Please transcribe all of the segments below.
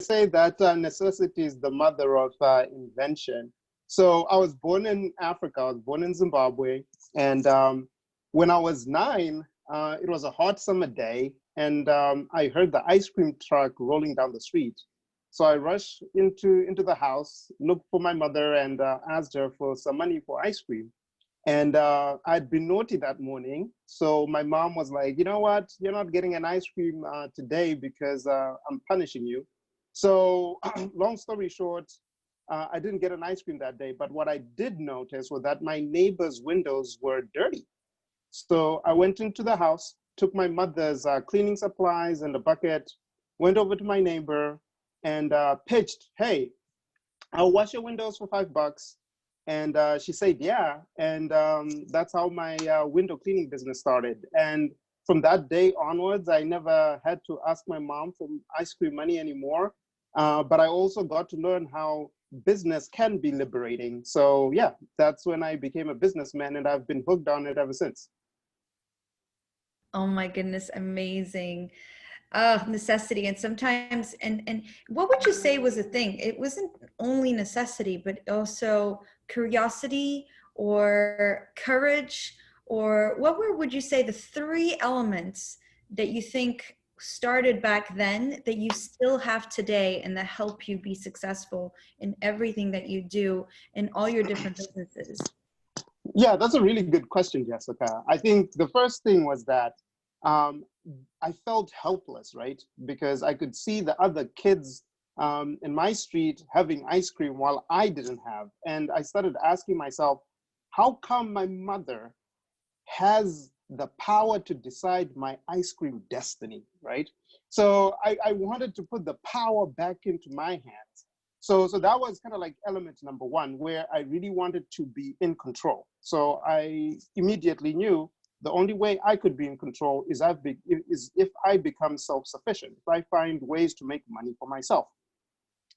say that necessity is the mother of invention. So I was born in Africa. I was born in Zimbabwe, and when I was 9, it was a hot summer day, and I heard the ice cream truck rolling down the street. So I rushed into the house, looked for my mother, and asked her for some money for ice cream. And I'd been naughty that morning. So my mom was like, you know what? You're not getting an ice cream today because I'm punishing you. So long story short, I didn't get an ice cream that day. But what I did notice was that my neighbor's windows were dirty. So I went into the house, took my mother's cleaning supplies and a bucket, went over to my neighbor and pitched, hey, I'll wash your windows for $5. And she said, yeah. And that's how my window cleaning business started. And from that day onwards, I never had to ask my mom for ice cream money anymore. But I also got to learn how business can be liberating. So yeah, that's when I became a businessman, and I've been hooked on it ever since. Oh my goodness, amazing. Necessity. And sometimes, and what would you say was the thing? It wasn't only necessity, but also curiosity or courage, or what would you say the three elements that you think started back then that you still have today and that help you be successful in everything that you do in all your different businesses? Yeah, that's a really good question, Jessica. I think the first thing was that um, I felt helpless, right? Because I could see the other kids in my street having ice cream while I didn't have. And I started asking myself, how come my mother has the power to decide my ice cream destiny, right? So I wanted to put the power back into my hands. So that was kind of like element number one, where I really wanted to be in control. So I immediately knew the only way I could be in control is if I become self-sufficient, if I find ways to make money for myself.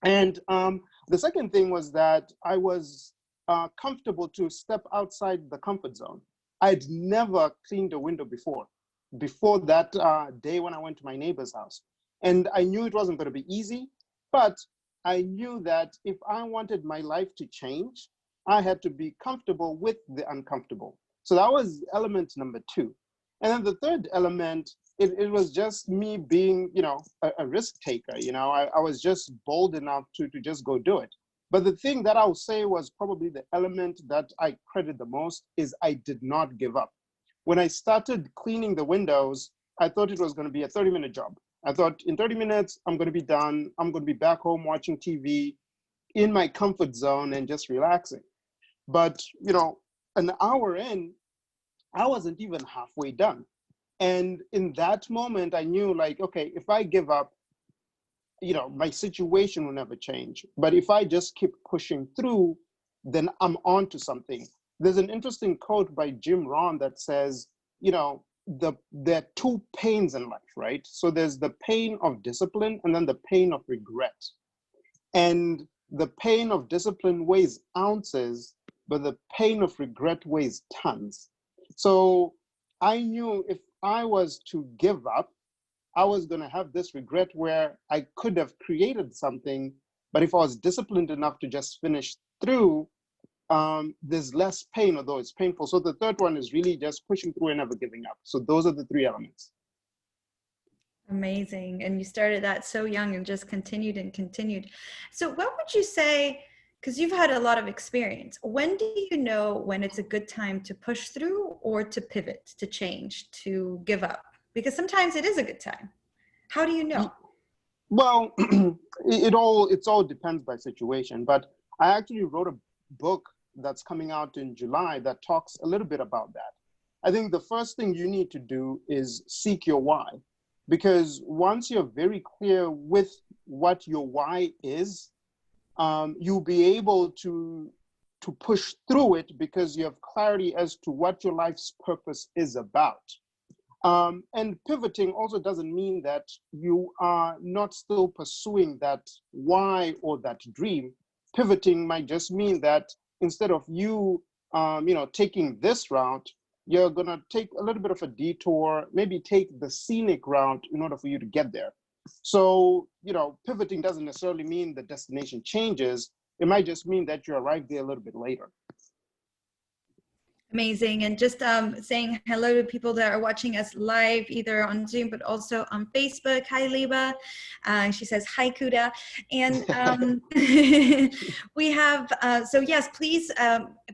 And the second thing was that I was comfortable to step outside the comfort zone. I'd never cleaned a window before that day when I went to my neighbor's house. And I knew it wasn't going to be easy, but I knew that if I wanted my life to change, I had to be comfortable with the uncomfortable. So that was element number two. And then the third element, it was just me being, a risk taker. I was just bold enough to just go do it. But the thing that I'll say was probably the element that I credit the most is I did not give up. When I started cleaning the windows, I thought it was going to be a 30-minute job. I thought in 30 minutes, I'm going to be done. I'm going to be back home watching TV in my comfort zone and just relaxing. But, an hour in, I wasn't even halfway done. And in that moment, I knew like, okay, if I give up, my situation will never change. But if I just keep pushing through, then I'm on to something. There's an interesting quote by Jim Rohn that says, there are two pains in life, right? So there's the pain of discipline and then the pain of regret. And the pain of discipline weighs ounces, but the pain of regret weighs tons. So I knew if I was to give up, I was going to have this regret where I could have created something, but if I was disciplined enough to just finish through, there's less pain, although it's painful. So the third one is really just pushing through and never giving up. So those are the three elements. Amazing. And you started that so young and just continued and continued. So what would you say, because you've had a lot of experience, when do you know when it's a good time to push through or to pivot, to change, to give up? Because sometimes it is a good time. How do you know? Well, it all depends by situation. But I actually wrote a book that's coming out in July that talks a little bit about that. I think the first thing you need to do is seek your why. Because once you're very clear with what your why is, you'll be able to push through it because you have clarity as to what your life's purpose is about. And pivoting also doesn't mean that you are not still pursuing that why or that dream. Pivoting might just mean that instead of you, taking this route, you're going to take a little bit of a detour, maybe take the scenic route in order for you to get there. So, pivoting doesn't necessarily mean the destination changes. It might just mean that you arrive there a little bit later. Amazing. And just saying hello to people that are watching us live, either on Zoom, but also on Facebook. Hi, Liba. She says, hi, Kuda. And we have, so yes, please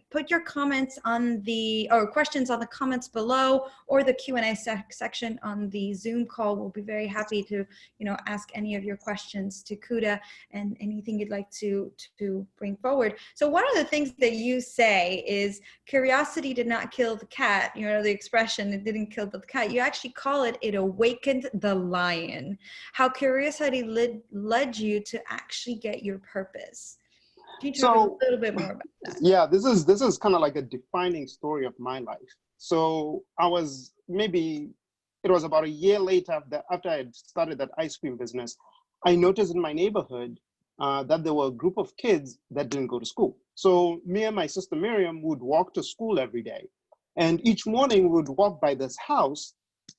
put your comments on or questions on the comments below, or the Q&A section on the Zoom call. We'll be very happy to, ask any of your questions to Kuda and anything you'd like to bring forward. So one of the things that you say is curiosity did not kill the cat, the expression, it didn't kill the cat. You actually call it awakened the lion. How curiosity led you to actually get your purpose. Can you talk a little bit more about that? Yeah, this is kind of like a defining story of my life. So it was about a year later after I had started that ice cream business, I noticed in my neighborhood that there were a group of kids that didn't go to school. So me and my sister Miriam would walk to school every day. And each morning we would walk by this house,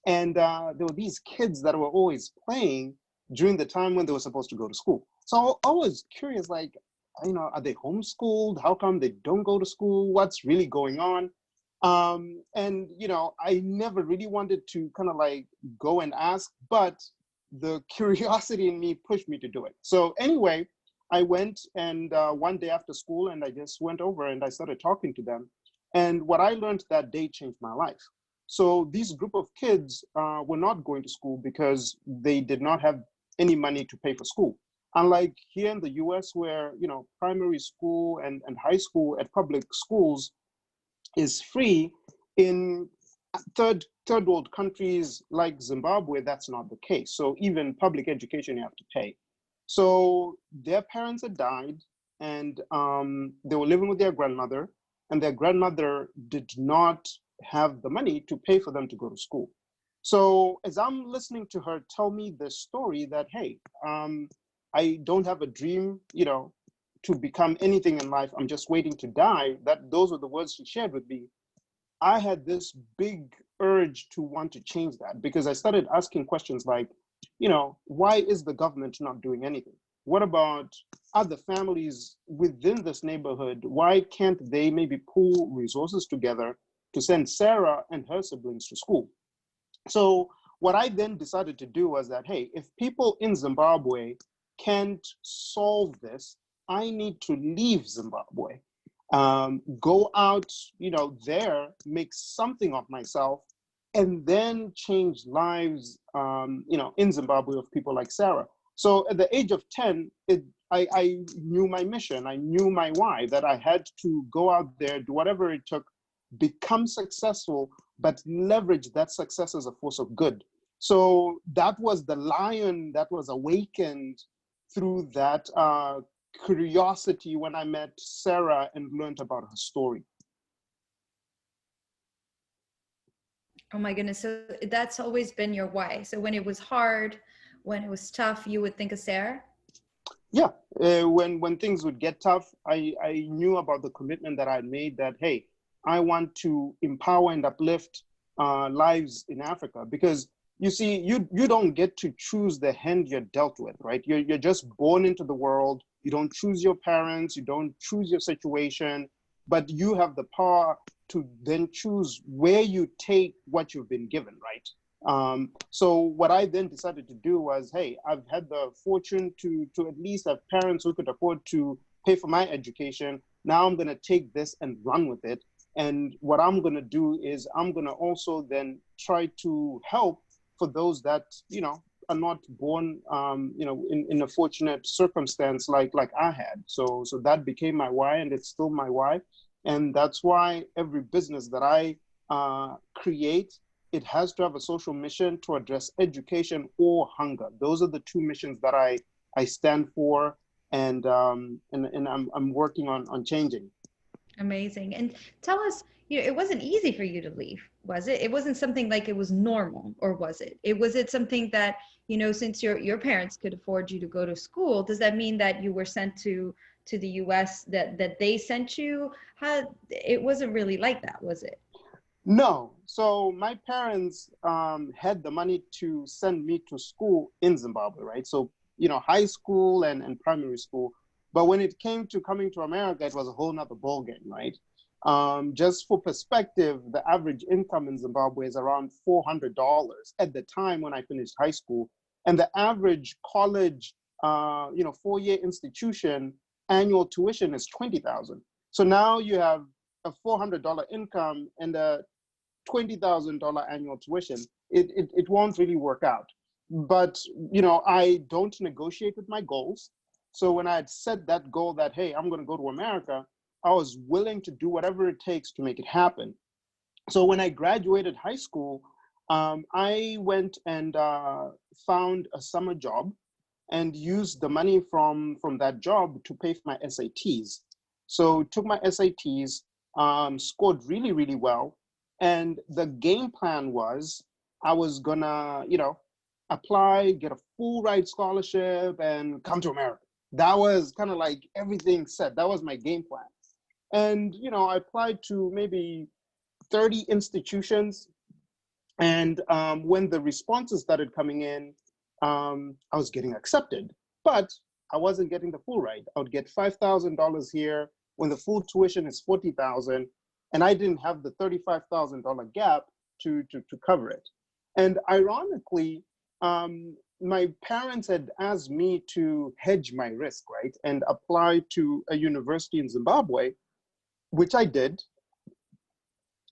and there were these kids that were always playing during the time when they were supposed to go to school. So I was curious, like, are they homeschooled? How come they don't go to school? What's really going on? And, I never really wanted to kind of like go and ask, but the curiosity in me pushed me to do it. So anyway, I went, and one day after school, and I just went over and I started talking to them. And what I learned that day changed my life. So these group of kids were not going to school because they did not have any money to pay for school. Unlike here in the US, where primary school and high school at public schools is free, in third world countries like Zimbabwe, that's not the case. So even public education, you have to pay. So their parents had died, and they were living with their grandmother, and their grandmother did not have the money to pay for them to go to school. So as I'm listening to her tell me this story that, hey, I don't have a dream, to become anything in life, I'm just waiting to die, those were the words she shared with me. I had this big urge to want to change that, because I started asking questions like, why is the government not doing anything? What about other families within this neighborhood? Why can't they maybe pool resources together to send Sarah and her siblings to school? So what I then decided to do was that, hey, if people in Zimbabwe can't solve this, I need to leave Zimbabwe, go out, there, make something of myself, and then change lives, in Zimbabwe of people like Sarah. So at the age of 10, I knew my mission. I knew my why, that I had to go out there, do whatever it took, become successful, but leverage that success as a force of good. So that was the lion that was awakened through that curiosity when I met Sarah and learned about her story. Oh my goodness. So that's always been your why. So when it was hard, when it was tough, you would think of Sarah? Yeah. When things would get tough, I knew about the commitment that I made that, hey, I want to empower and uplift lives in Africa, because you see, you don't get to choose the hand you're dealt with, right? You're just born into the world. You don't choose your parents. You don't choose your situation, but you have the power to then choose where you take what you've been given, right? So what I then decided to do was, hey, I've had the fortune to at least have parents who could afford to pay for my education. Now I'm going to take this and run with it. And what I'm going to do is I'm going to also then try to help for those that, are not born, in a fortunate circumstance like I had. So that became my why, and it's still my why. And that's why every business that I create, it has to have a social mission to address education or hunger. Those are the two missions that I stand for, and I'm working on changing. Amazing. And tell us, it wasn't easy for you to leave, was it? It wasn't something like it was normal, or was it? Was it something that, since your parents could afford you to go to school, does that mean that you were sent to the US, that they sent you? It wasn't really like that, was it? No. So my parents had the money to send me to school in Zimbabwe, right? So, high school and primary school. But when it came to coming to America, it was a whole nother ballgame, right? Just for perspective, the average income in Zimbabwe is around $400 at the time when I finished high school. And the average college, 4-year institution annual tuition is 20,000. So now you have a $400 income and a $20,000 annual tuition. It won't really work out. But, I don't negotiate with my goals. So when I had set that goal that, hey, I'm going to go to America, I was willing to do whatever it takes to make it happen. So when I graduated high school, I went and found a summer job and used the money from that job to pay for my SATs. So took my SATs, scored really, really well. And the game plan was I was gonna, apply, get a full ride scholarship and come to America. That was kind of like everything set. That was my game plan. And, I applied to maybe 30 institutions. And when the responses started coming in, I was getting accepted, but I wasn't getting the full ride. I would get $5,000 here when the full tuition is 40,000, and I didn't have the $35,000 gap to cover it. And ironically, my parents had asked me to hedge my risk, right, and apply to a university in Zimbabwe, which I did.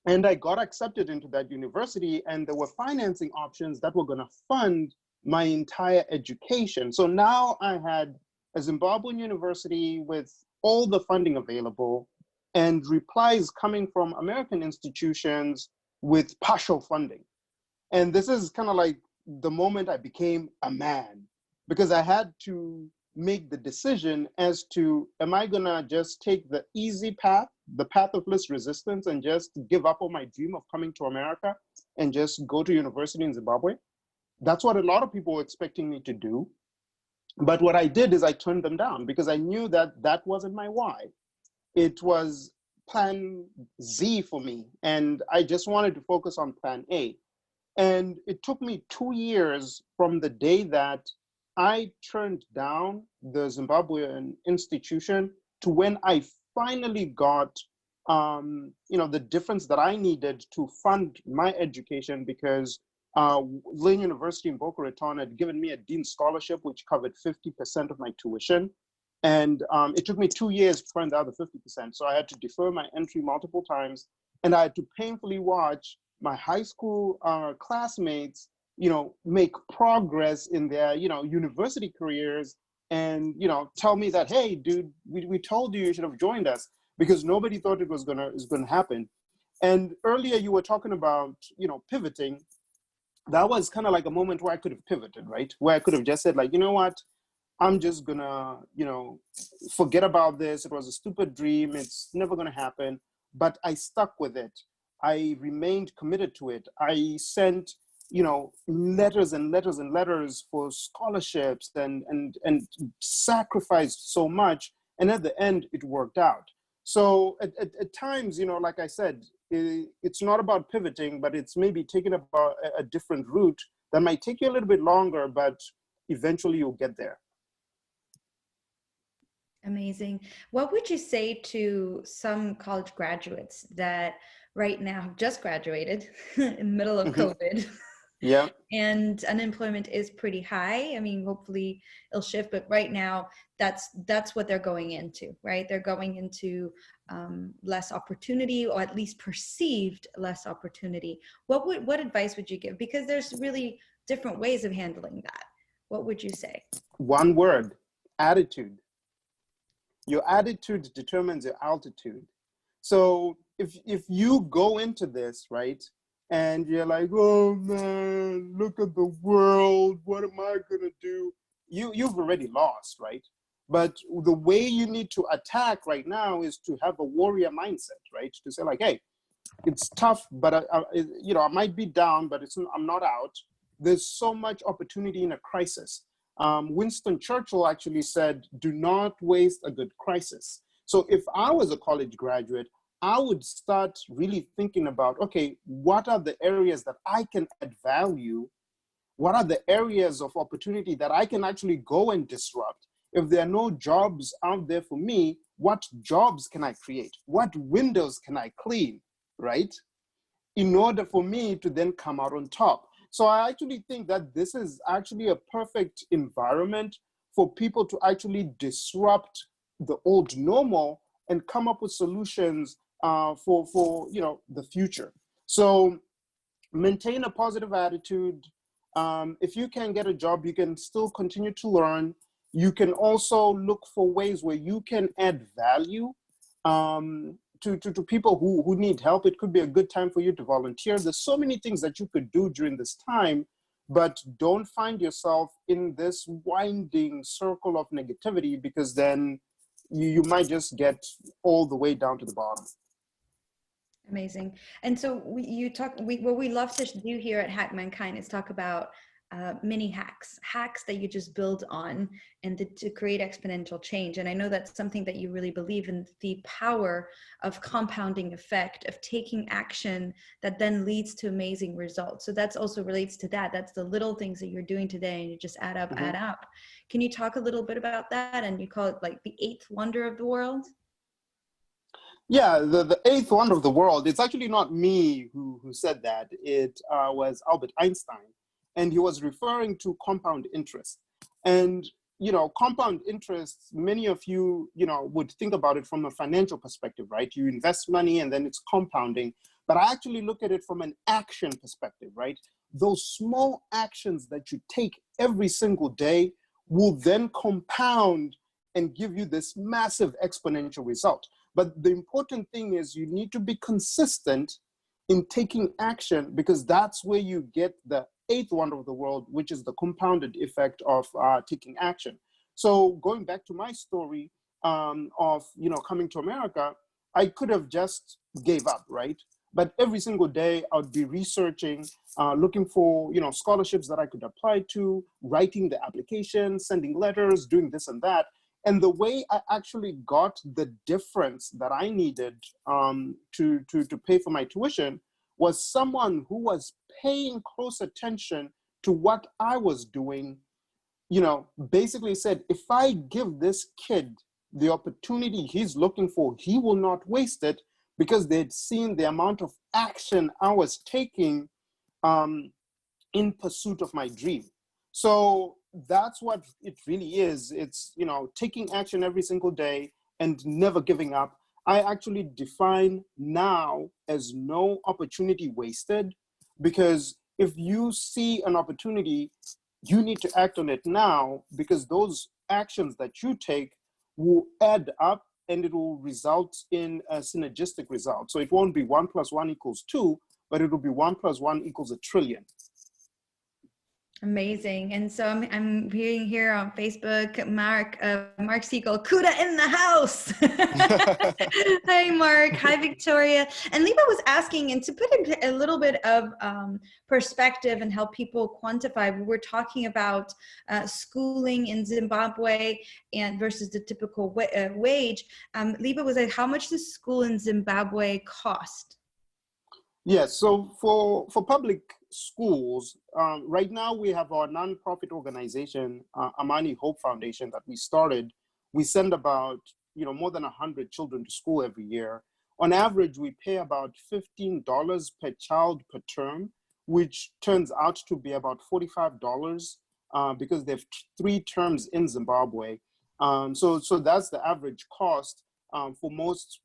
And I got accepted into that university, and there were financing options that were going to fund my entire education. So now I had a Zimbabwean university with all the funding available and replies coming from American institutions with partial funding. And this is kind of like the moment I became a man, because I had to make the decision as to, am I gonna just take the easy path, the path of least resistance, and just give up on my dream of coming to America and just go to university in Zimbabwe? That's what a lot of people were expecting me to do. But what I did is I turned them down because I knew that that wasn't my why. It was plan Z for me. And I just wanted to focus on plan A. And it took me 2 years from the day that I turned down the Zimbabwean institution to when I finally got, the difference that I needed to fund my education, because Lynn University in Boca Raton had given me a Dean Scholarship, which covered 50% of my tuition. And it took me 2 years to find the other 50%. So I had to defer my entry multiple times, and I had to painfully watch my high school classmates, make progress in their, university careers, and, tell me that, hey, dude, we told you should have joined us, because nobody thought it was gonna happen. And earlier you were talking about, pivoting. That was kind of like a moment where I could have pivoted, right? Where I could have just said, like, you know what? I'm just gonna, forget about this. It was a stupid dream. It's never gonna happen. But I stuck with it. I remained committed to it. I sent, letters and letters and letters for scholarships and sacrificed so much. And at the end, it worked out. So at times, like I said, it's not about pivoting, but it's maybe taking about a different route that might take you a little bit longer, but eventually you'll get there. Amazing. What would you say to some college graduates that right now have just graduated in the middle of COVID? Yeah. And unemployment is pretty high. I mean, hopefully it'll shift, but right now that's what they're going into, right? They're going into less opportunity, or at least perceived less opportunity. What advice would you give? Because there's really different ways of handling that. What would you say? One word: attitude. Your attitude determines your altitude. So if you go into this, right, and you're like, oh man, look at the world, what am I gonna do? You've already lost, right? But the way you need to attack right now is to have a warrior mindset, right? To say like, hey, it's tough, but I might be down, but I'm not out. There's so much opportunity in a crisis. Winston Churchill actually said, do not waste a good crisis. So if I was a college graduate, I would start really thinking about, okay, what are the areas that I can add value? What are the areas of opportunity that I can actually go and disrupt? If there are no jobs out there for me, what jobs can I create? What windows can I clean, right? In order for me to then come out on top. So I actually think that this is actually a perfect environment for people to actually disrupt the old normal and come up with solutions for the future. So maintain a positive attitude. If you can get a job, you can still continue to learn. You can also look for ways where you can add value to people who need help. It could be a good time for you to volunteer. There's so many things that you could do during this time, but don't find yourself in this winding circle of negativity, because then you might just get all the way down to the bottom. Amazing. And so what we love to do here at Hack Mankind is talk about mini hacks that you just build on and to create exponential change. And I know that's something that you really believe in, the power of compounding effect, of taking action that then leads to amazing results. So that's also relates to that. That's the little things that you're doing today, and you just add up, add up. Can you talk a little bit about that? And you call it like the eighth wonder of the world? Yeah, the eighth wonder of the world. It's actually not me who said that. It was Albert Einstein, and he was referring to compound interest. And compound interest, many of you would think about it from a financial perspective, right? You invest money and then it's compounding. But I actually look at it from an action perspective, right? Those small actions that you take every single day will then compound and give you this massive exponential result. But the important thing is you need to be consistent in taking action, because that's where you get the eighth wonder of the world, which is the compounded effect of taking action. So going back to my story of coming to America, I could have just gave up, right? But every single day I would be researching, looking for scholarships that I could apply to, writing the application, sending letters, doing this and that. And the way I actually got the difference that I needed to pay for my tuition was someone who was paying close attention to what I was doing, basically said, if I give this kid the opportunity he's looking for, he will not waste it, because they'd seen the amount of action I was taking in pursuit of my dream. So that's what it really is. It's, taking action every single day and never giving up. I actually define now as no opportunity wasted, because if you see an opportunity, you need to act on it now, because those actions that you take will add up and it will result in a synergistic result. So it won't be 1 + 1 = 2, but it will be 1 + 1 = a trillion. Amazing. And so I'm hearing here on Facebook, Mark Siegel, Kuda in the house. Hi, Mark. Hi, Victoria. And Liba was asking, and to put a little bit of perspective and help people quantify, we're talking about schooling in Zimbabwe and versus the typical wage. Liba was like, how much does school in Zimbabwe cost? Yes, so for public schools, right now we have our nonprofit organization, Amani Hope Foundation, that we started. We send about more than 100 children to school every year. On average, we pay about $15 per child per term, which turns out to be about $45 because they have 3 terms in Zimbabwe. So that's the average cost for most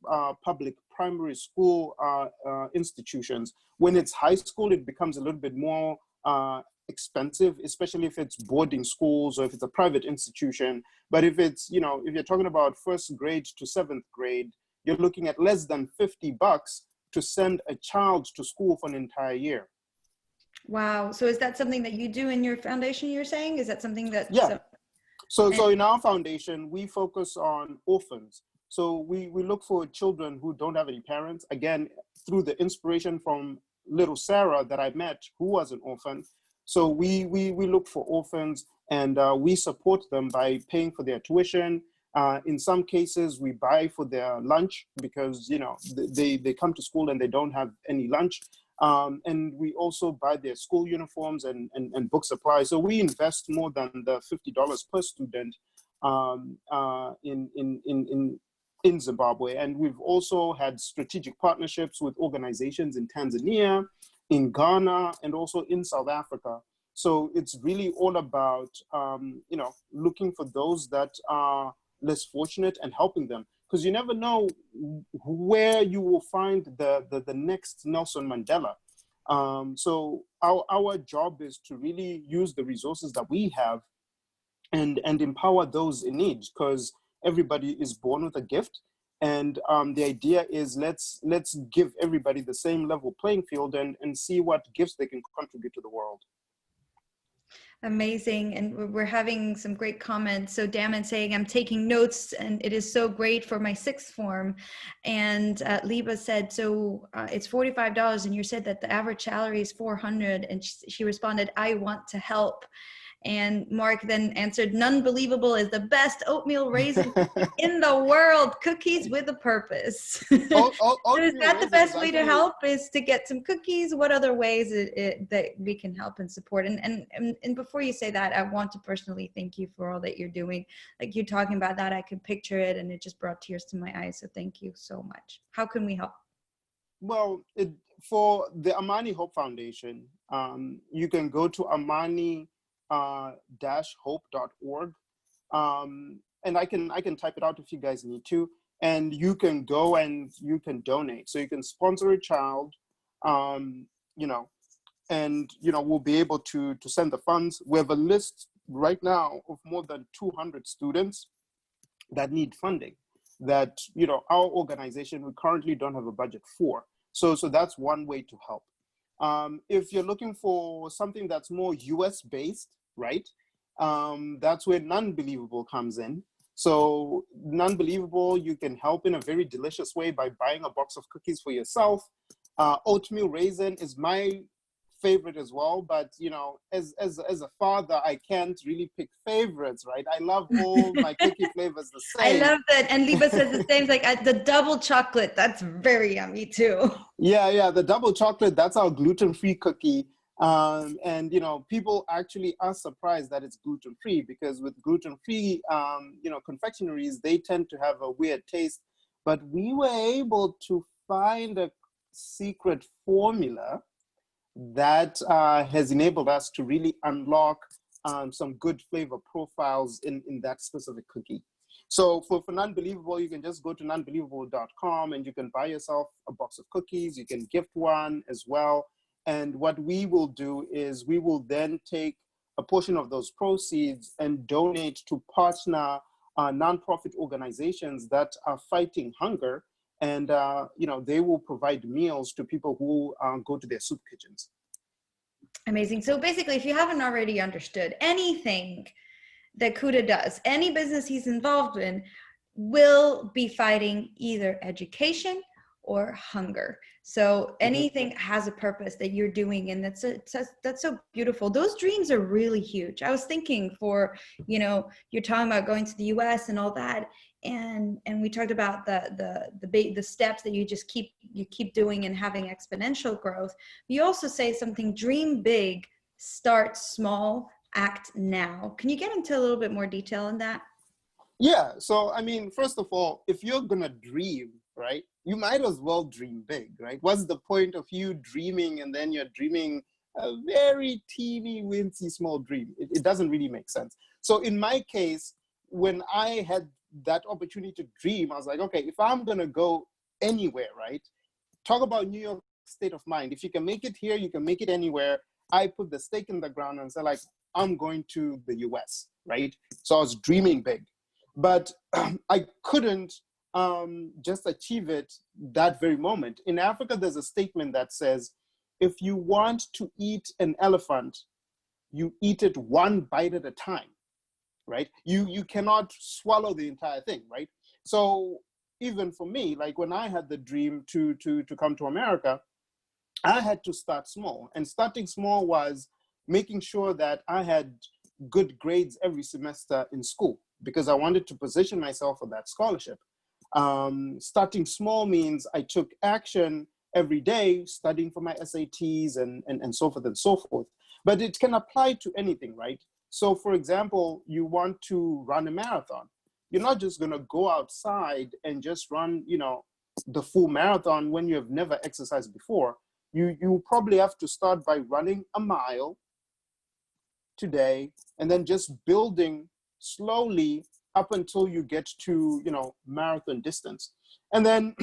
public primary school institutions. When it's high school, it becomes a little bit more expensive, especially if it's boarding schools or if it's a private institution. But if it's, if you're talking about 1st grade to 7th grade, you're looking at less than $50 to send a child to school for an entire year. Wow. So is that something that you do in your foundation, you're saying? Is that something that... Yeah. So in our foundation, we focus on orphans. So we look for children who don't have any parents, again, through the inspiration from little Sarah that I met, who was an orphan. So we look for orphans, and we support them by paying for their tuition, In some cases, we buy for their lunch because, you know, they come to school and they don't have any lunch. And we also buy their school uniforms and book supplies. So we invest more than the $50 per student in Zimbabwe. And we've also had strategic partnerships with organizations in Tanzania, in Ghana, and also in South Africa. So it's really all about, you know, looking for those that are less fortunate and helping them. Because you never know where you will find the next Nelson Mandela. So our job is to really use the resources that we have and empower those in need, because everybody is born with a gift. And the idea is let's give everybody the same level playing field and see what gifts they can contribute to the world. Amazing. And we're having some great comments. So Damon saying, I'm taking notes and it is so great for my sixth form. And Liba said, so it's $45 and you said that the average salary is 400. And she responded, I want to help. And Mark then answered, Nunbelievable is the best oatmeal raisin in the world. Cookies with a purpose. So is that the best way to help, is to get some cookies? What other ways that we can help and support? And before you say that, I want to personally thank you for all that you're doing. Like you talking about that, I could picture it and it just brought tears to my eyes. So thank you so much. How can we help? Well, for the Amani Hope Foundation, you can go to Amani hope.org. And I can type it out if you guys need to. And you can go and you can donate. So you can sponsor a child, you know, and, you know, we'll be able to send the funds. We have a list right now of more than 200 students that need funding that, you know, our organization, we currently don't have a budget for. So that's one way to help. If you're looking for something that's more US based, right? That's where Nunbelievable comes in. So Nunbelievable, you can help in a very delicious way by buying a box of cookies for yourself. Oatmeal raisin is my favorite as well, but you know, as a father, I can't really pick favorites, right? I love all my cookie flavors the same. I love that. And Liba says the same, like the double chocolate, that's very yummy too. Yeah, the double chocolate, that's our gluten-free cookie. And, you know, people actually are surprised that it's gluten-free, because with gluten-free, you know, confectionaries, they tend to have a weird taste. But we were able to find a secret formula that has enabled us to really unlock some good flavor profiles in that specific cookie. So for Nunbelievable, you can just go to nunbelievable.com and you can buy yourself a box of cookies. You can gift one as well. And what we will do is we will then take a portion of those proceeds and donate to partner nonprofit organizations that are fighting hunger. And, you know, they will provide meals to people who go to their soup kitchens. Amazing. So basically, if you haven't already understood, anything that Kuda does, any business he's involved in, will be fighting either education or hunger. So anything has a purpose that you're doing, and that's so beautiful. Those dreams are really huge. I was thinking, for, you know, you're talking about going to the US and all that, and we talked about the steps that you keep doing and having exponential growth. You also say something: dream big, start small, act now. Can you get into a little bit more detail on that? Yeah, so I mean, first of all, if you're gonna dream, right, you might as well dream big, right? What's the point of you dreaming and then you're dreaming a very teeny, wincy, small dream? It doesn't really make sense. So in my case, when I had that opportunity to dream, I was like, okay, if I'm gonna go anywhere, right? Talk about New York state of mind. If you can make it here, you can make it anywhere. I put the stake in the ground and said, like, I'm going to the US, right? So I was dreaming big. But I couldn't just achieve it that very moment. In Africa, there's a statement that says, if you want to eat an elephant, you eat it one bite at a time, right? You cannot swallow the entire thing, right? So even for me, like when I had the dream to come to America, I had to start small. And starting small was making sure that I had good grades every semester in school, because I wanted to position myself for that scholarship. Starting small means I took action every day, studying for my SATs and so forth and so forth. But it can apply to anything, right? So for example, you want to run a marathon. You're not just going to go outside and just run, the full marathon when you have never exercised before. You probably have to start by running a mile today, and then just building slowly up until you get to, marathon distance. And then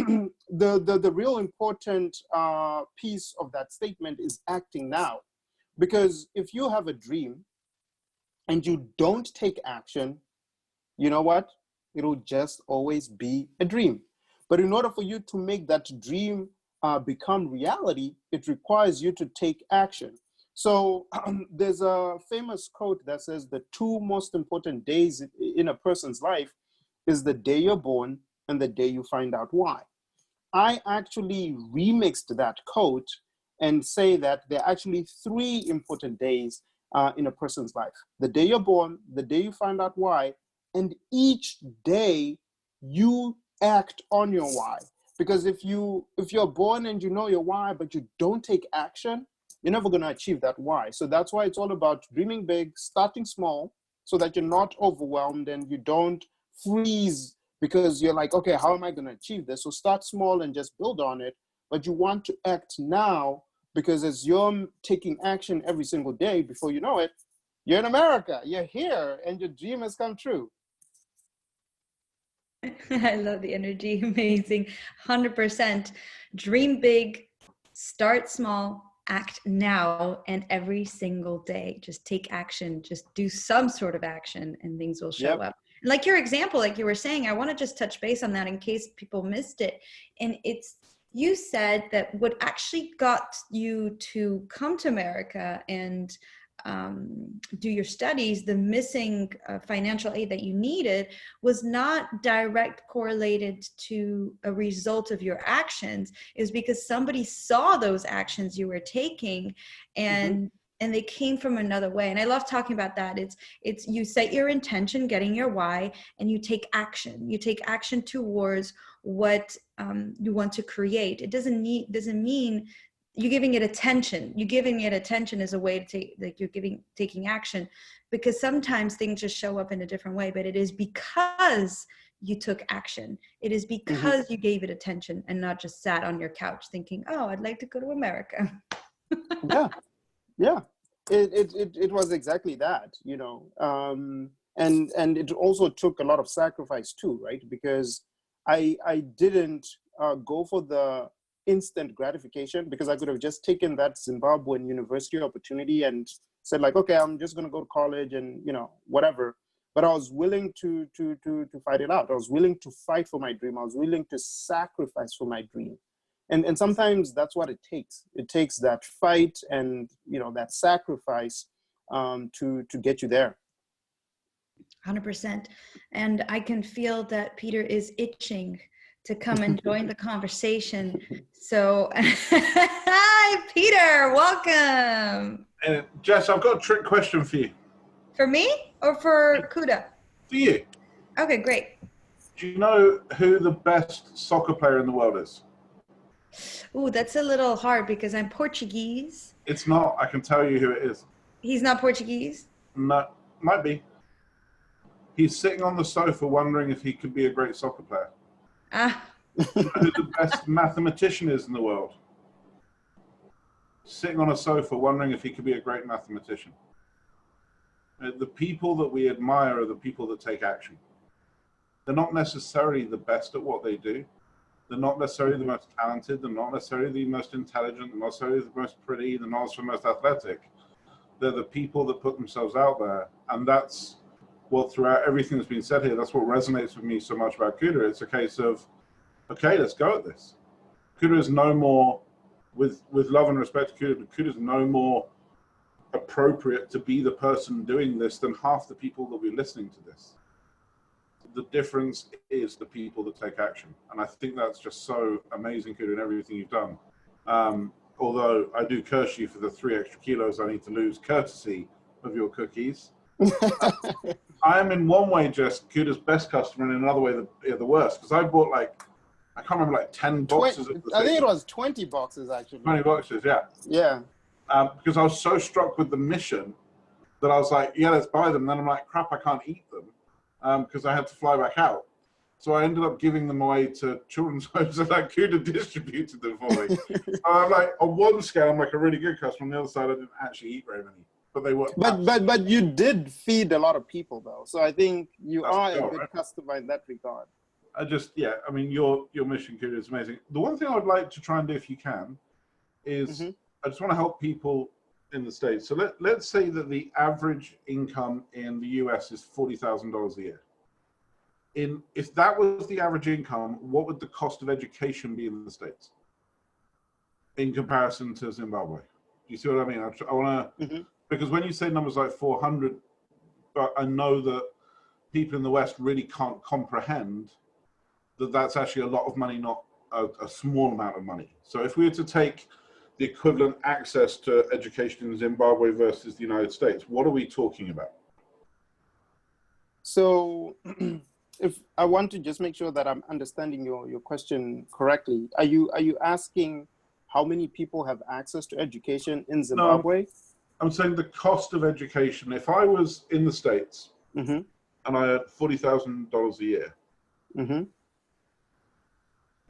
the real important piece of that statement is acting now. Because if you have a dream and you don't take action, you know what? It'll just always be a dream. But in order for you to make that dream become reality, it requires you to take action. So there's a famous quote that says the two most important days in a person's life is the day you're born and the day you find out why. I actually remixed that quote and say that there are actually three important days in a person's life: the day you're born, the day you find out why, and each day you act on your why. Because if you're born and you know your why, but you don't take action, you're never going to achieve that why. So that's why it's all about dreaming big, starting small, so that you're not overwhelmed and you don't freeze because you're like, okay, how am I going to achieve this? So start small and just build on it. But you want to act now, because as you're taking action every single day, before you know it, you're in America, you're here, and your dream has come true. I love the energy. Amazing. 100%. Dream big, start small, act now, and every single day. Just take action, just do some sort of action, and things will show up. And like your example, like you were saying, I want to just touch base on that in case people missed it. And you said that what actually got you to come to America and do your studies, the missing financial aid that you needed was not direct correlated to a result of your actions. It was because somebody saw those actions you were taking and they came from another way. And I love talking about that. It's you set your intention, getting your why, and you take action. You take action towards what you want to create. It doesn't mean you're giving it attention. You're giving it attention as a way to take, like you're taking action, because sometimes things just show up in a different way, but it is because you took action. It is because you gave it attention and not just sat on your couch thinking, oh, I'd like to go to America. Yeah. It was exactly that, and it also took a lot of sacrifice too, right? Because I didn't go for the instant gratification, because I could have just taken that Zimbabwean university opportunity and said like, okay, I'm just going to go to college and, whatever. But I was willing to fight it out. I was willing to fight for my dream. I was willing to sacrifice for my dream. And sometimes that's what it takes. It takes that fight and, that sacrifice to get you there. 100%. And I can feel that Peter is itching to come and join the conversation. So, hi, Peter, welcome. Jess, I've got a trick question for you. For me or for Kuda? For you. Okay, great. Do you know who the best soccer player in the world is? Ooh, that's a little hard because I'm Portuguese. It's not. I can tell you who it is. He's not Portuguese? No, might be. He's sitting on the sofa wondering if he could be a great soccer player. Do you know who the best mathematician is in the world? Sitting on a sofa wondering if he could be a great mathematician. The people that we admire are the people that take action. They're not necessarily the best at what they do. They're not necessarily the most talented. They're not necessarily the most intelligent. They're not necessarily the most pretty. They're not necessarily the most athletic. They're the people that put themselves out there. And that's what, throughout everything that's been said here, that's what resonates with me so much about Kuda. It's a case of, okay, let's go at this. Kuda is no more, with love and respect to Kuda, Kuda is no more appropriate to be the person doing this than half the people that will be listening to this. The difference is the people that take action. And I think that's just so amazing, Kuda, in everything you've done. Although I do curse you for the 3 extra kilos I need to lose courtesy of your cookies. I am in one way just Kuda's best customer, and in another way the worst, because I bought like, I can't remember, like 10 boxes. I think it was 20 boxes actually. 20 boxes, yeah. Yeah. Because I was so struck with the mission that I was like, yeah, let's buy them. Then I'm like, crap, I can't eat them because I had to fly back out. So I ended up giving them away to children's homes, and like Kuda distributed them for me. So I'm like, on one scale, I'm like a really good customer. On the other side, I didn't actually eat very many, but they were. But you did feed a lot of people though, so I think you are a good right? customer in that regard. I mean, your mission, Kuda, is amazing. The one thing I would like to try and do, if you can, is I just want to help people in the States. So let's say that the average income in the US is $40,000 a year. If that was the average income, what would the cost of education be in the States in comparison to Zimbabwe? Do you see what I mean? I want to, because when you say numbers like 400, but I know that people in the West really can't comprehend that that's actually a lot of money, not a small amount of money. So if we were to take the equivalent access to education in Zimbabwe versus the United States, what are we talking about? So if I want to just make sure that I'm understanding your question correctly, are you asking how many people have access to education in Zimbabwe? No, I'm saying the cost of education. If I was in the States and I had $40,000 a year,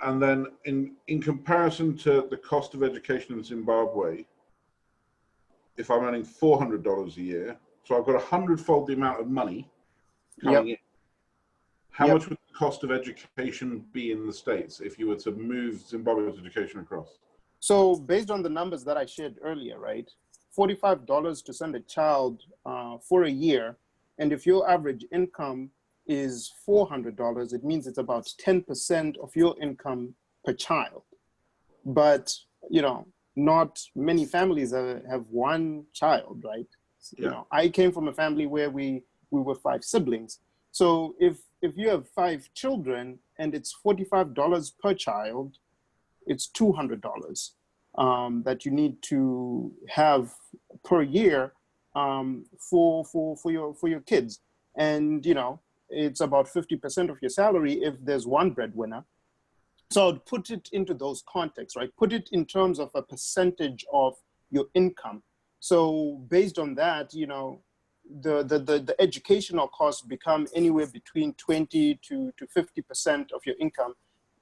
and then in comparison to the cost of education in Zimbabwe, if I'm earning $400 a year, so I've got 100-fold the amount of money coming in. How much would the cost of education be in the States if you were to move Zimbabwe's education across? So based on the numbers that I shared earlier, right, $45 to send a child for a year, and if your average income is $400, it means it's about 10% of your income per child. But, you know, not many families have one child, right? Yeah. You know, I came from a family where we were 5 siblings. So if you have 5 children and it's $45 per child, it's $200 that you need to have per year for your kids. And, you know, it's about 50% of your salary if there's one breadwinner. So I'd put it into those contexts, right? Put it in terms of a percentage of your income. So based on that, you know, the educational costs become anywhere between 20 to 50% of your income.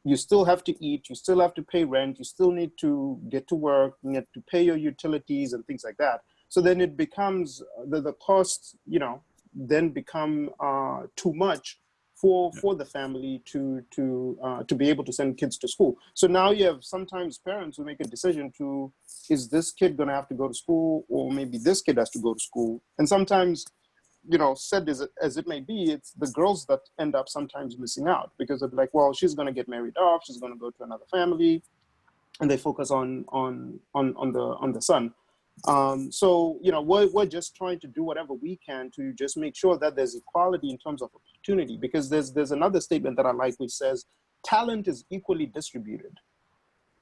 You still have to eat, you still have to pay rent, you still need to get to work, you need to pay your utilities and things like that. So then it becomes, the costs, you know, then become too much for the family to be able to send kids to school. So now you have sometimes parents who make a decision to, is this kid going to have to go to school, or maybe this kid has to go to school? And sometimes, you know, said as it may be, it's the girls that end up sometimes missing out, because they're like, well, she's going to get married off, she's going to go to another family, and they focus on the son. So, you know, we're just trying to do whatever we can to just make sure that there's equality in terms of opportunity, because there's another statement that I like, which says talent is equally distributed,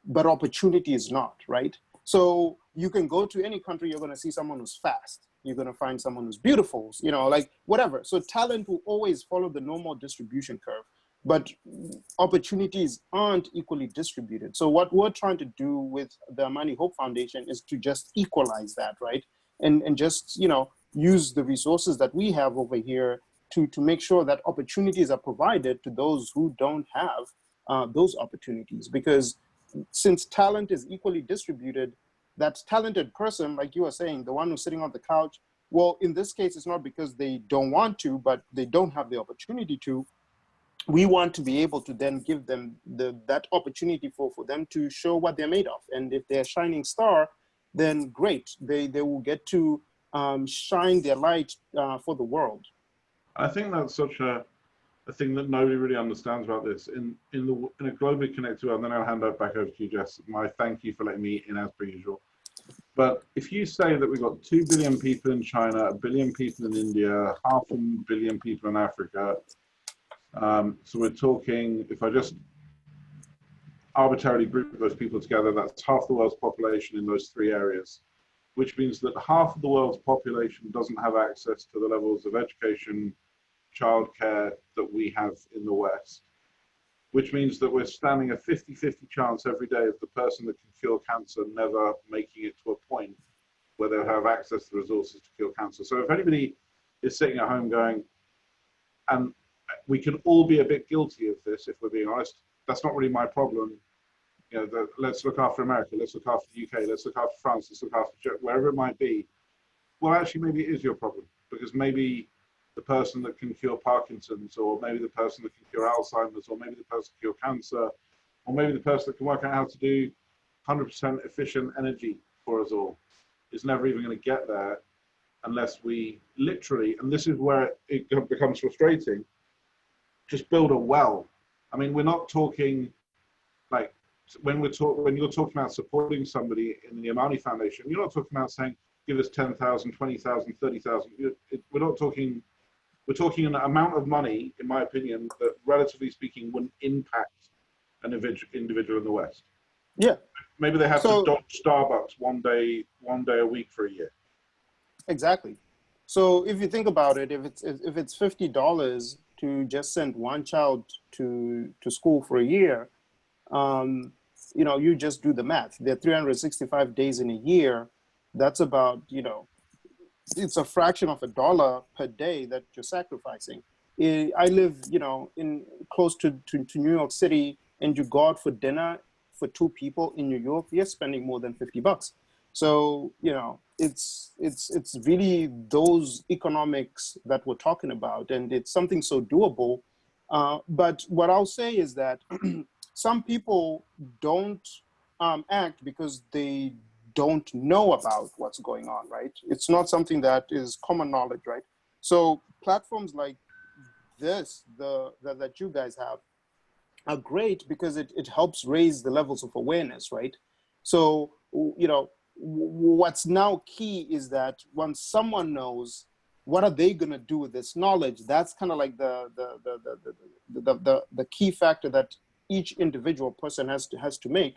but opportunity is not, right? So you can go to any country, you're going to see someone who's fast. You're going to find someone who's beautiful, you know, like whatever. So talent will always follow the normal distribution curve, but opportunities aren't equally distributed. So what we're trying to do with the Amani Hope Foundation is to just equalize that, right? And just, you know, use the resources that we have over here to make sure that opportunities are provided to those who don't have those opportunities. Because since talent is equally distributed, that talented person, like you were saying, the one who's sitting on the couch, well, in this case, it's not because they don't want to, but they don't have the opportunity to. We want to be able to then give them that opportunity for them to show what they're made of. And if they're a shining star, then great. They will get to shine their light for the world. I think that's such a thing that nobody really understands about this. In a globally connected world, and then I'll hand that back over to you, Jess. My thank you for letting me in as per usual. But if you say that we've got 2 billion people in China, 1 billion people in India, 500 million people in Africa, so we're talking, if I just arbitrarily group those people together, that's half the world's population in those 3 areas, which means that half of the world's population doesn't have access to the levels of education, childcare that we have in the West, which means that we're standing a 50-50 chance every day of the person that can cure cancer never making it to a point where they'll have access to resources to cure cancer. So if anybody is sitting at home going, and we can all be a bit guilty of this, if we're being honest, that's not really my problem. You know, let's look after America, let's look after the UK, let's look after France, let's look after wherever it might be. Well, actually, maybe it is your problem, because maybe the person that can cure Parkinson's, or maybe the person that can cure Alzheimer's, or maybe the person that can cure cancer, or maybe the person that can work out how to do 100% efficient energy for us all is never even going to get there unless we literally, and this is where it becomes frustrating, just build a well. I mean, we're not talking like, when you're talking about supporting somebody in the Amani Foundation, you're not talking about saying, give us 10,000, 20,000, 30,000. We're not talking, we're talking an amount of money, in my opinion, that relatively speaking wouldn't impact an individual in the West. Yeah. Maybe they have to dodge Starbucks one day a week for a year. Exactly. So if you think about it, if it's $50 to just send one child to school for a year, you know, you just do the math. There are 365 days in a year. That's about, you know, it's a fraction of $1 per day that you're sacrificing. I live, you know, in close to New York City, and you go out for dinner for two people in New York, you're spending more than $50. So, you know, it's really those economics that we're talking about, and it's something so doable. But what I'll say is that some people don't act because they don't know about what's going on, right? It's not something that is common knowledge, right? So platforms like this, that you guys have, are great because it helps raise the levels of awareness, right? So, you know, what's now key is that once someone knows, what are they going to do with this knowledge? That's kind of like the key factor that each individual person has to make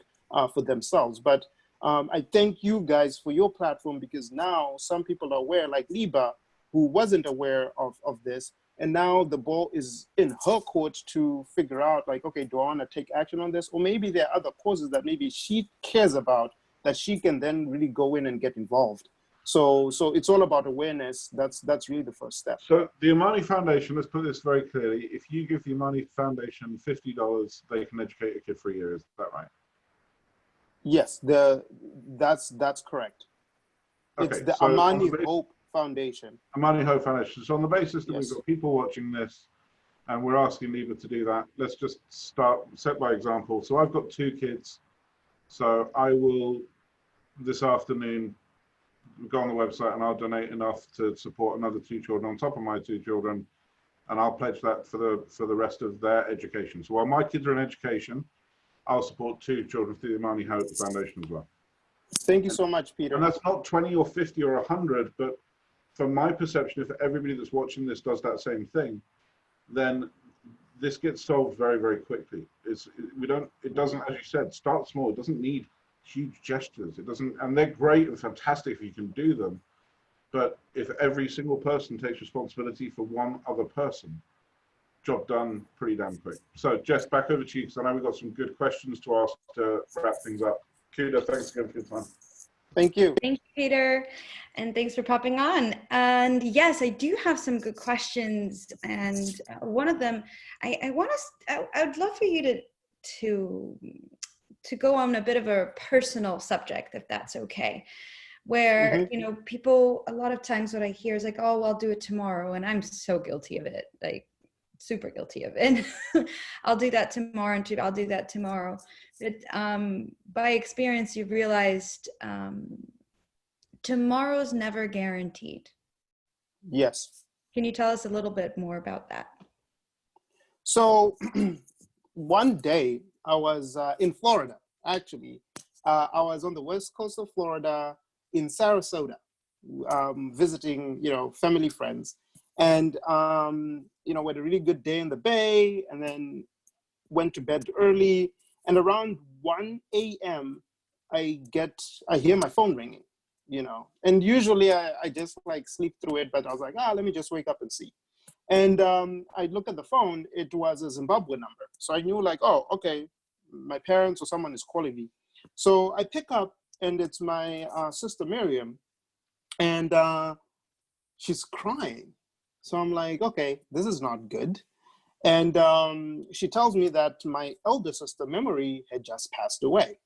for themselves. But I thank you guys for your platform, because now some people are aware, like Liba, who wasn't aware of this. And now the ball is in her court to figure out, like, okay, do I want to take action on this? Or maybe there are other causes that maybe she cares about that she can then really go in and get involved. So it's all about awareness. That's really the first step. So the Amani Foundation, let's put this very clearly. If you give the Amani Foundation $50, they can educate a kid for a year. Is that right? Yes, that's correct. Okay, it's the Amani Hope Foundation. Amani Hope Foundation. So on the basis that yes, we've got people watching this, and we're asking Liba to do that, let's just set by example. So I've got 2 kids. So I will, this afternoon, go on the website and I'll donate enough to support another 2 children on top of my 2 children, and I'll pledge that for the rest of their education. So while my kids are in education, I'll support 2 children through the Amani Hope Foundation as well. Thank you so much, Peter. And that's not 20 or 50 or 100, but from my perception, if everybody that's watching this does that same thing, then this gets solved very, very quickly. It doesn't, as you said, start small. It doesn't need huge gestures. It doesn't, and they're great and fantastic if you can do them. But if every single person takes responsibility for one other person, job done pretty damn quick. So Jess, back over to you, because I know we've got some good questions to ask to wrap things up. Kuda, thanks again for your time. Thank you. Thank you, Peter. And thanks for popping on. And yes, I do have some good questions. And one of them, I would love for you to go on a bit of a personal subject, if that's okay. Where, you know, people, a lot of times what I hear is like, oh, I'll do it tomorrow. And I'm so guilty of it, like super guilty of it. I'll do that tomorrow, and I'll do that tomorrow. But by experience, you've realized tomorrow's never guaranteed. Yes. Can you tell us a little bit more about that? So one day I was in Florida, actually. I was on the west coast of Florida in Sarasota, visiting, you know, family, friends. And, you know, we had a really good day in the Bay, and then went to bed early. And around 1 a.m., I hear my phone ringing, you know. And usually I just like sleep through it, but I was like, let me just wake up and see. And I look at the phone, it was a Zimbabwe number. So I knew like, oh, okay, my parents or someone is calling me. So I pick up and it's my sister Miriam, and she's crying. So I'm like, okay, this is not good. And she tells me that my elder sister Memory had just passed away.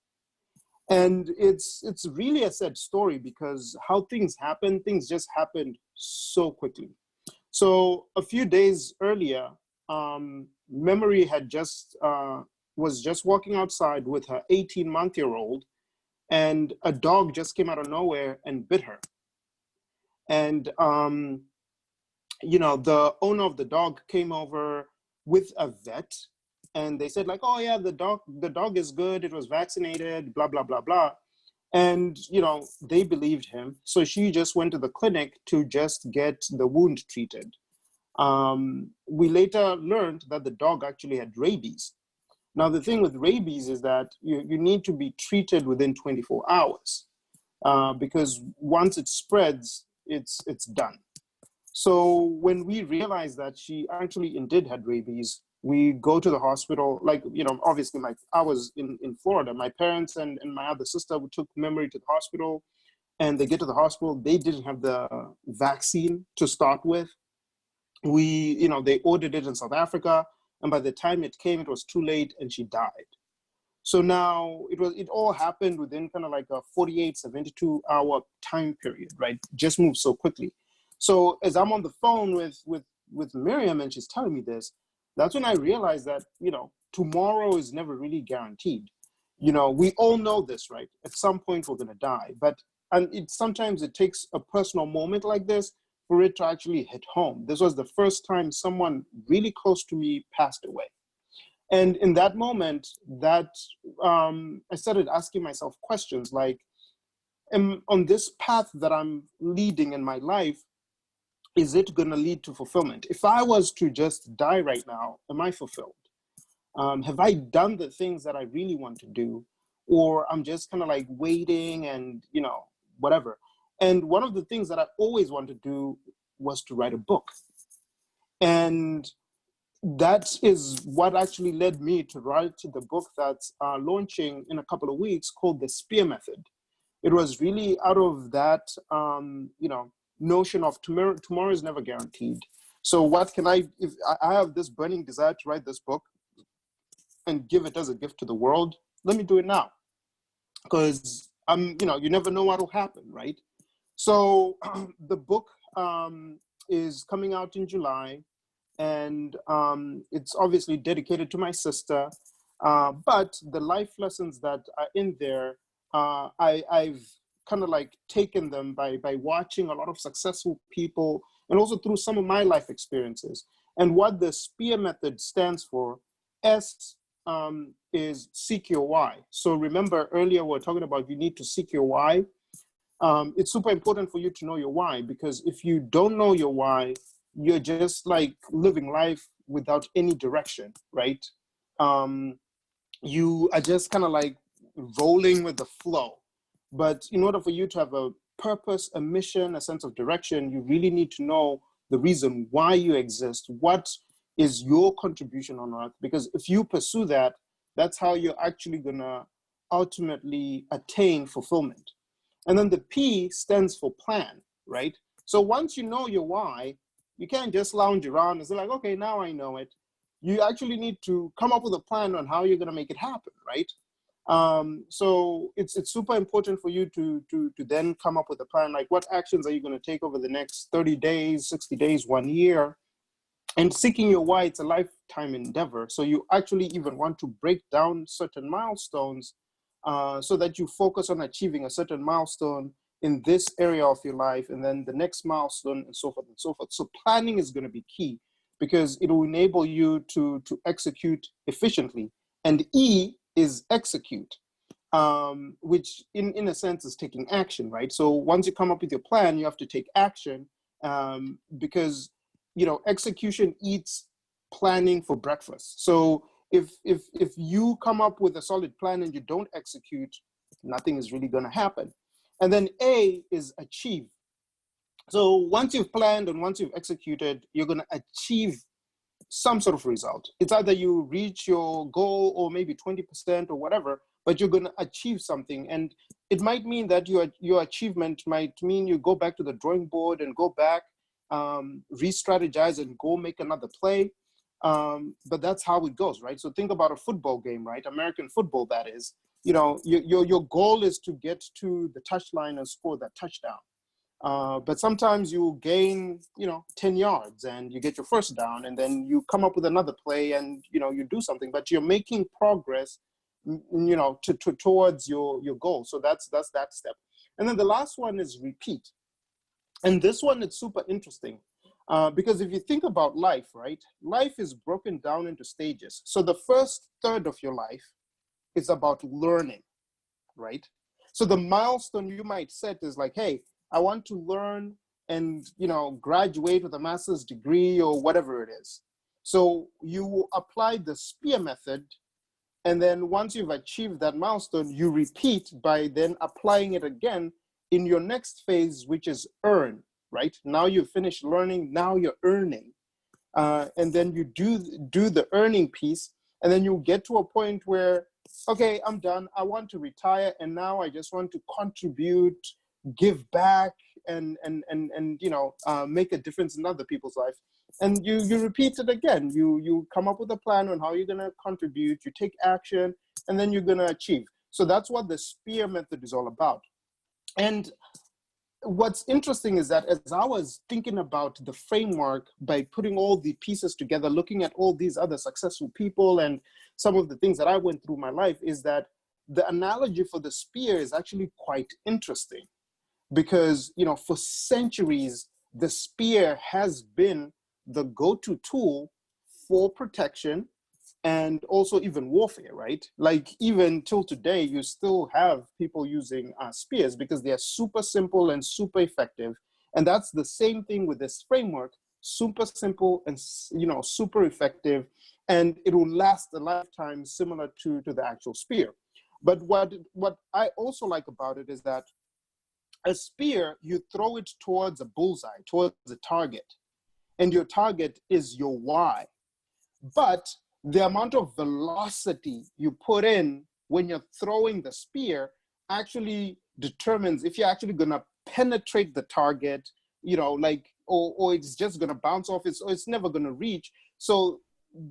And it's really a sad story because how things happen, things just happened so quickly. So a few days earlier, Memory had just was just walking outside with her 18-month-old, and a dog just came out of nowhere and bit her. And you know, the owner of the dog came over with a vet, and they said like, oh yeah, the dog is good. It was vaccinated. Blah blah blah blah. And you know, they believed him. So she just went to the clinic to just get the wound treated. We later learned that the dog actually had rabies. Now, the thing with rabies is that you need to be treated within 24 hours because once it spreads, it's done. So when we realized that she actually indeed had rabies, we go to the hospital. Like, you know, obviously, like I was in Florida, my parents and my other sister took Memory to the hospital, and they get to the hospital. They didn't have the vaccine to start with. You know, they ordered it in South Africa, and by the time it came, it was too late, and she died. So now it all happened within kind of like a 48, 72-hour time period, right? Just moved so quickly. So as I'm on the phone with Miriam and she's telling me this, that's when I realized that, you know, tomorrow is never really guaranteed. You know, we all know this, right? At some point we're gonna die, sometimes it takes a personal moment like this for it to actually hit home. This was the first time someone really close to me passed away. And in that moment, I started asking myself questions like, on this path that I'm leading in my life, is it going to lead to fulfillment? If I was to just die right now, am I fulfilled? Have I done the things that I really want to do? Or I'm just kind of like waiting and, you know, whatever. And one of the things that I always wanted to do was to write a book. And that is what actually led me to write the book that's launching in a couple of weeks called The Spear Method. It was really out of that, you know, notion of tomorrow is never guaranteed. So what can if I have this burning desire to write this book and give it as a gift to the world, let me do it now. Because you know, you never know what will happen, right? So the book is coming out in July, and it's obviously dedicated to my sister. But the life lessons that are in there, I've kind of like taken them by watching a lot of successful people and also through some of my life experiences. And what the SPEAR method stands for, S is seek your why. So remember earlier we were talking about you need to seek your why. It's super important for you to know your why, because if you don't know your why, you're just like living life without any direction, right? You are just kind of like rolling with the flow. But in order for you to have a purpose, a mission, a sense of direction, you really need to know the reason why you exist. What is your contribution on earth? Because if you pursue that, that's how you're actually gonna ultimately attain fulfillment. And then the P stands for plan, right? So once you know your why, you can't just lounge around and say like, okay, now I know it. You actually need to come up with a plan on how you're gonna make it happen, right? So it's super important for you to then come up with a plan, like what actions are you gonna take over the next 30 days, 60 days, 1 year? And seeking your why, it's a lifetime endeavor. So you actually even want to break down certain milestones so that you focus on achieving a certain milestone in this area of your life, and then the next milestone, and so forth and so forth. So planning is going to be key because it will enable you to execute efficiently. And E is execute, which in a sense is taking action, right? So once you come up with your plan, you have to take action because, you know, execution eats planning for breakfast. So if you come up with a solid plan and you don't execute, nothing is really going to happen. And then A is achieve. So once you've planned and once you've executed, you're going to achieve some sort of result. It's either you reach your goal or maybe 20% or whatever, but you're going to achieve something. And it might mean that your achievement might mean you go back to the drawing board and go back, re-strategize and go make another play. But that's how it goes, right? So think about a football game, right? American football, that is. You know, your goal is to get to the touchline and score that touchdown. But sometimes you gain, 10 yards and you get your first down, and then you come up with another play and, you do something, but you're making progress, towards your goal. So that's that step. And then the last one is repeat. And this one is super interesting because if you think about life, right, life is broken down into stages. So the first third of your life is about learning, right? So the milestone you might set is like, hey, I want to learn and, graduate with a master's degree or whatever it is. So you apply the SPEAR method. And then once you've achieved that milestone, you repeat by then applying it again in your next phase, which is earn, right? Now you've finished learning, now you're earning. And then you do the earning piece, and then you get to a point where, okay, I'm done. I want to retire. And now I just want to contribute, give back, and make a difference in other people's life. And you repeat it again. You come up with a plan on how you're going to contribute, you take action, and then you're going to achieve. So that's what the SPEAR method is all about. And what's interesting is that as I was thinking about the framework by putting all the pieces together, looking at all these other successful people and some of the things that I went through in my life, is that the analogy for the spear is actually quite interesting. Because, for centuries, the spear has been the go-to tool for protection and also even warfare, right? Like even till today, you still have people using spears because they are super simple and super effective. And that's the same thing with this framework, super simple and, super effective. And it will last a lifetime similar to the actual spear. But what I also like about it is that a spear, you throw it towards a bullseye, towards a target, and your target is your why. But the amount of velocity you put in when you're throwing the spear actually determines if you're actually going to penetrate the target, or it's just going to bounce off, it's never going to reach. So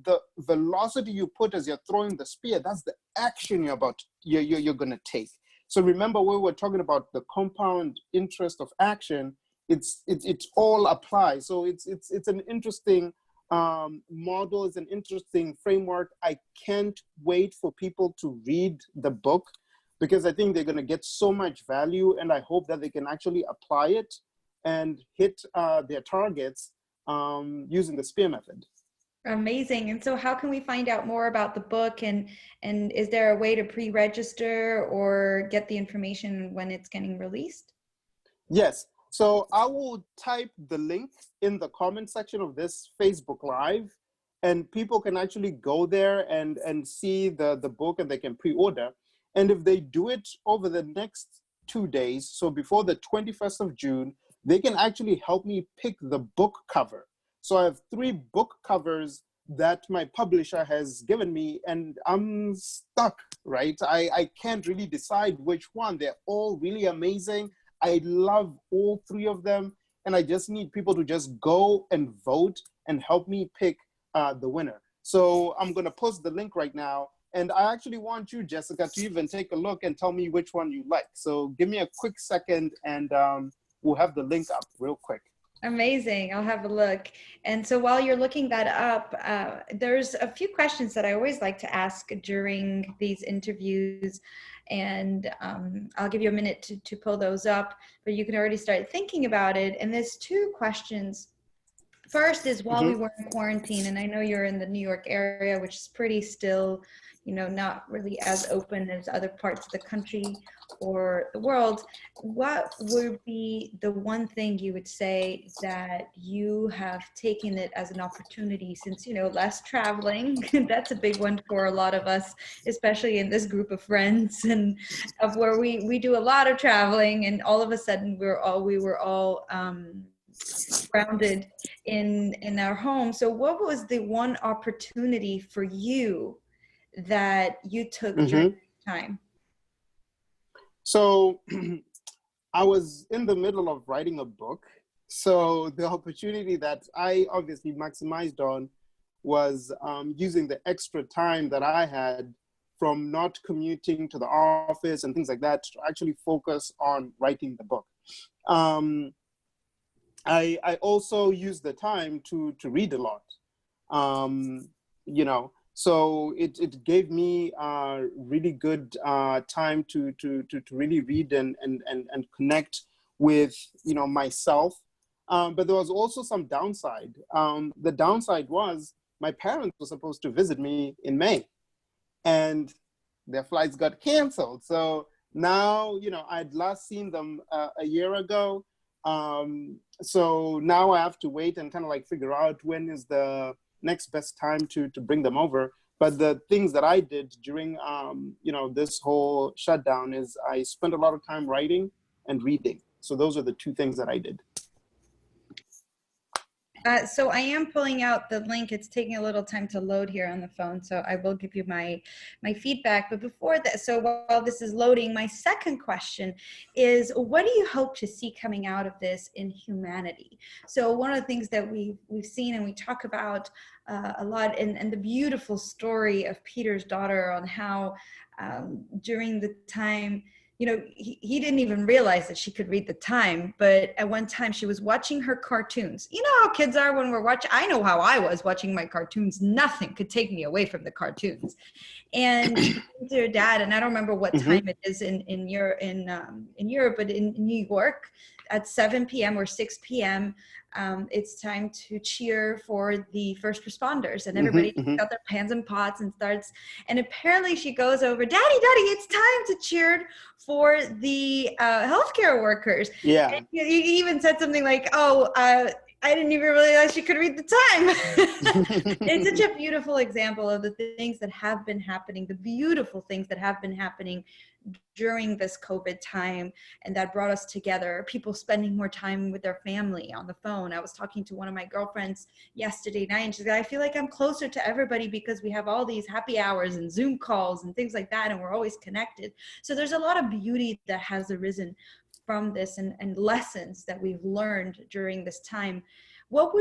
the velocity you put as you're throwing the spear, that's the action you're going to take. So remember, we were talking about the compound interest of action. It all applies. So it's an interesting model. It's an interesting framework. I can't wait for people to read the book because I think they're going to get so much value, and I hope that they can actually apply it and hit their targets using the SPEAR method. Amazing. And so how can we find out more about the book, and is there a way to pre-register or get the information when it's getting released? Yes. So I will type the link in the comment section of this Facebook Live, and people can actually go there and see the book, and they can pre-order. And if they do it over the next 2 days, so before the 21st of June, they can actually help me pick the book cover. So I have 3 book covers that my publisher has given me, and I'm stuck, right? I can't really decide which one. They're all really amazing. I love all 3 of them, and I just need people to just go and vote and help me pick the winner. So I'm going to post the link right now, and I actually want you, Jessica, to even take a look and tell me which one you like. So give me a quick second, and we'll have the link up real quick. Amazing. I'll have a look. And so while you're looking that up, there's a few questions that I always like to ask during these interviews. And I'll give you a minute to pull those up, but you can already start thinking about it. And there's 2 questions. First is, while we were in quarantine, and I know you're in the New York area, which is pretty still, not really as open as other parts of the country or the world, what would be the one thing you would say that you have taken it as an opportunity since, less traveling? That's a big one for a lot of us, especially in this group of friends, and of where we do a lot of traveling, and all of a sudden we were all grounded in our home. So what was the one opportunity for you that you took during this time? So I was in the middle of writing a book. So the opportunity that I obviously maximized on was using the extra time that I had from not commuting to the office and things like that to actually focus on writing the book. I also used the time to read a lot, you know, so it gave me really good time to really read and connect with, you know, myself. But there was also some downside. The downside was my parents were supposed to visit me in May, and their flights got canceled. So now, you know, I'd last seen them a year ago. So now I have to wait and kind of like figure out when is the next best time to bring them over. But the things that I did during, you know, this whole shutdown is I spent a lot of time writing and reading. So those are the two things that I did. So I am pulling out the link. It's taking a little time to load here on the phone, so I will give you my feedback. But before that, so while this is loading, my second question is, what do you hope to see coming out of this in humanity? So one of the things that we've seen and we talk about a lot, and the beautiful story of Peter's daughter on how during the time, you know, he didn't even realize that she could read the time, but at one time she was watching her cartoons. You know how kids are when we're watching, I know how I was watching my cartoons. Nothing could take me away from the cartoons. And she came to her dad, and I don't remember what time it is in Europe, but in New York at 7 p.m. or 6 p.m. It's time to cheer for the first responders, and everybody takes out their pans and pots and starts. And apparently she goes over, Daddy, it's time to cheer for the healthcare workers. Yeah. And he even said something like, "Oh, I didn't even realize she could read the time." It's such a beautiful example of the things that have been happening, the beautiful things that have been happening during this COVID time, and that brought us together. People spending more time with their family on the phone. I was talking to one of my girlfriends yesterday night, and she's like, I feel like I'm closer to everybody because we have all these happy hours and Zoom calls and things like that, and we're always connected. So there's a lot of beauty that has arisen from this, and lessons that we've learned during this time. What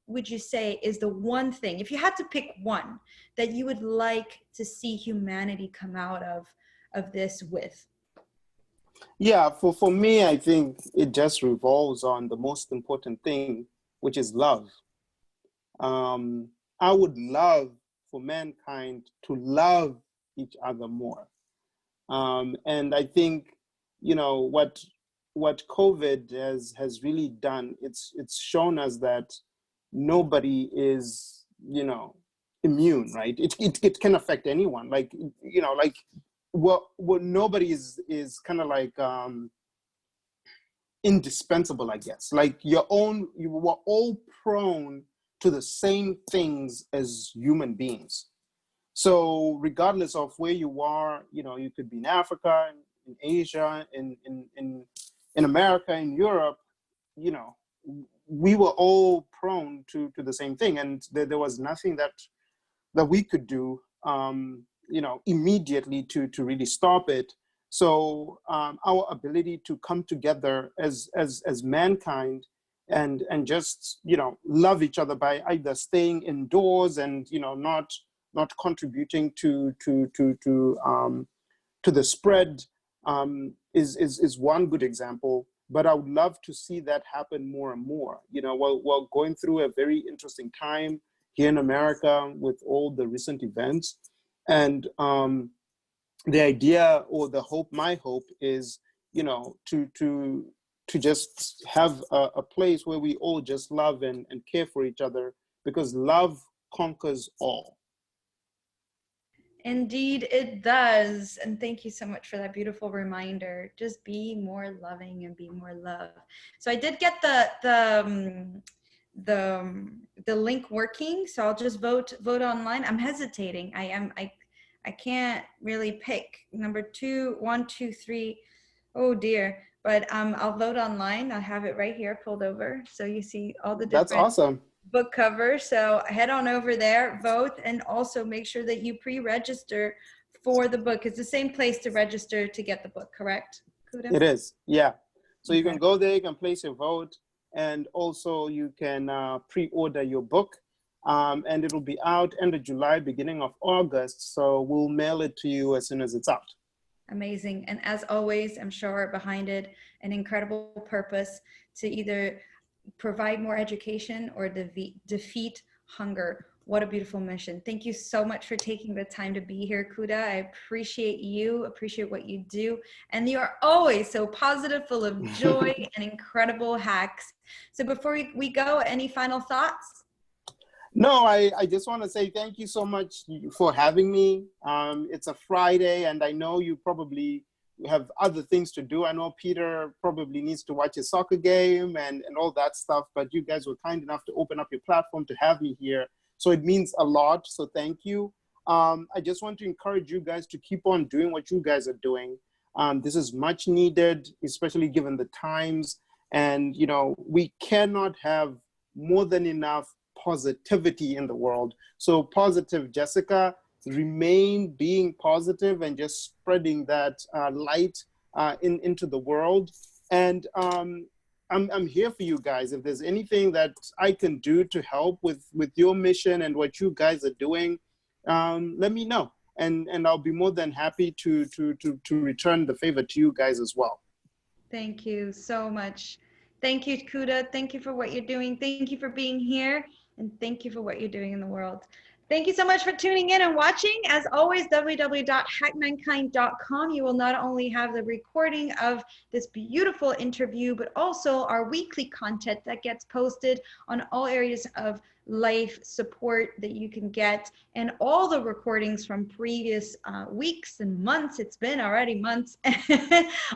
would you say is the one thing, if you had to pick one, that you would like to see humanity come out of this with? Yeah, for me, I think it just revolves on the most important thing, which is love. I would love for mankind to love each other more. And I think, you know, what COVID has really done, it's shown us that nobody is, you know, immune, right? It can affect anyone. Like, you know, like what nobody is kind of like indispensable, I guess. Like you were all prone to the same things as human beings. So regardless of where you are, you know, you could be in Africa, in Asia, in America, in Europe, you know, we were all prone to the same thing, and there was nothing that we could do, you know, immediately to really stop it. So our ability to come together as mankind and just, you know, love each other by either staying indoors and, you know, not contributing to the spread is one good example. But I would love to see that happen more and more. You know, we're going through a very interesting time here in America with all the recent events, and the idea or the hope, my hope is, you know, to just have a place where we all just love and care for each other, because love conquers all. Indeed, it does. And thank you so much for that beautiful reminder. Just be more loving and be more love. So I did get the link working. So I'll just vote online. I'm hesitating. I can't really pick number 2, 1, 2, 3. Oh dear. But I'll vote online. I have it right here pulled over. So you see all the That's different awesome. book covers. So head on over there, vote, and also make sure that you pre-register for the book. It's the same place to register to get the book, correct, Kuda? It is, yeah. So you Okay. can go there, you can place your vote, and also you can pre-order your book. And it'll be out end of July, beginning of August. So we'll mail it to you as soon as it's out. Amazing. And as always, I'm sure behind it, an incredible purpose to either provide more education or defeat hunger. What a beautiful mission. Thank you so much for taking the time to be here, Kuda. I appreciate you, appreciate what you do. And you are always so positive, full of joy and incredible hacks. So before we go, any final thoughts? No, I just want to say thank you so much for having me. It's a Friday, and I know you probably have other things to do. I know Peter probably needs to watch a soccer game and all that stuff, but you guys were kind enough to open up your platform to have me here. So it means a lot. So thank you. I just want to encourage you guys to keep on doing what you guys are doing. This is much needed, especially given the times. And, you know, we cannot have more than enough positivity in the world. So positive, Jessica, remain being positive and just spreading that light into the world. And I'm here for you guys. If there's anything that I can do to help with your mission and what you guys are doing, let me know. And I'll be more than happy to return the favor to you guys as well. Thank you so much. Thank you, Kuda. Thank you for what you're doing. Thank you for being here. And thank you for what you're doing in the world. Thank you so much for tuning in and watching. As always, www.hackmankind.com. You will not only have the recording of this beautiful interview, but also our weekly content that gets posted on all areas of life support that you can get, and all the recordings from previous weeks and months. It's been already months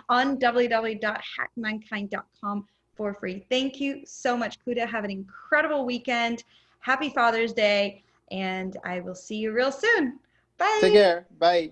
on www.hackmankind.com for free. Thank you so much, Kuda. Have an incredible weekend. Happy Father's Day, and I will see you real soon. Bye. Take care. Bye.